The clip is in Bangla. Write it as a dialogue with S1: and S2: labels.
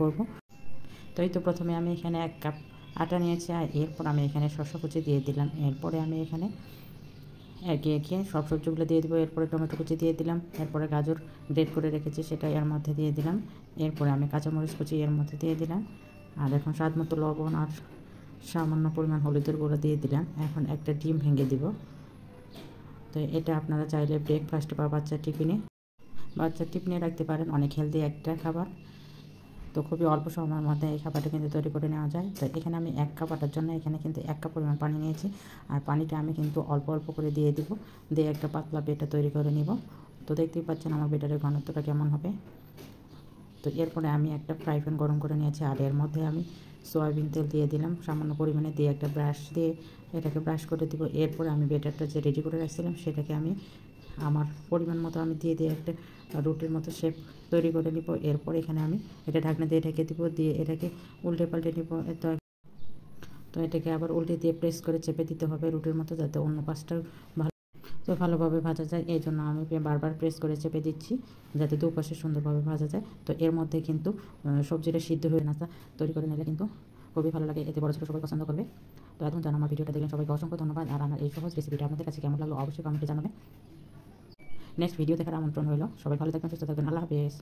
S1: করব। তো এই তো প্রথমে আমি এখানে 1 কাপ আটা নিয়েছি, আর এরপর আমি এখানে শসা কুচি দিয়ে দিলাম। এরপরে আমি এখানে একে একে সব সবজিগুলো দিয়ে দেবো। এরপরে টমেটো কুচি দিয়ে দিলাম, এরপরে গাজর গ্রেট করে রেখেছি সেটা এর মধ্যে দিয়ে দিলাম। এরপরে আমি কাঁচামরিচ কুচি এর মধ্যে দিয়ে দিলাম, আর এখন স্বাদ মতো লবণ আর সামান্য পরিমাণ হলুদের গুঁড়ো দিয়ে দিলাম। এখন একটা ডিম ভেঙে দিব। তো এটা আপনারা চাইলে ব্রেকফাস্ট বা বাচ্চার টিফিনে রাখতে পারেন। অনেক হেলদি একটা খাবার। তো খুবই অল্প সময়ের মধ্যে এই খাবারটা কিন্তু তৈরি করে নেওয়া যায়। তো এখানে আমি 1 কাপ আটার জন্য এখানে কিন্তু 1 কাপ পরিমাণ পানি নিয়েছি, আর পানিটা আমি কিন্তু অল্প অল্প করে দিয়ে দেবো, দিয়ে একটা পাতলা বেটার তৈরি করে নিব। তো দেখতেই পাচ্ছেন আমার বেটারের ঘনত্বটা কেমন হবে। তো এরপরে আমি একটা ফ্রাই প্যান গরম করে নিয়েছি, আর এর মধ্যে আমি সয়াবিন তেল দিয়ে দিলাম সামান্য পরিমাণে, দিয়ে একটা ব্রাশ দিয়ে এটাকে ব্রাশ করে দিব। এরপরে আমি বেটারটা যে রেডি করে রাখছিলাম সেটাকে আমি আমার পরিমাণ মতো আমি দিয়ে একটা রুটির মতো শেপ তৈরি করে নিব। এরপর এখানে আমি এটা ঢাকনা দিয়ে ঢেকে দিব, দিয়ে এটাকে উল্টে পাল্টে নিব। তো এটাকে আবার উল্টে দিয়ে প্রেস করে চেপে দিতে হবে রুটির মতো, যাতে অন্য পাশটাও ভালোভাবে ভাজা যায়। এই জন্য আমি বারবার প্রেস করে চেপে দিচ্ছি, যাতে দুপাশে সুন্দরভাবে ভাজা যায়। তো এর মধ্যে কিন্তু সবজিটা সিদ্ধ হয়ে নাস্তা তৈরি করে নিলে কিন্তু খুবই ভালো লাগে, এতে বড় ছোটো সবাই পছন্দ করবে। তো এখন জানো আমার ভিডিওটা দেখলেন, সবাইকে অসংখ্য ধন্যবাদ। আর আমার এই সহজ রেসিপিটা আপনাদের কাছে কেমন লাগলো অবশ্যই কমেন্টে জানাবেন। নেক্সট ভিডিও দেখার আমন্ত্রণ হলো। সবাই ভালো থাকবেন, সুস্থ থাকবেন। আল্লাহ হাফেজ।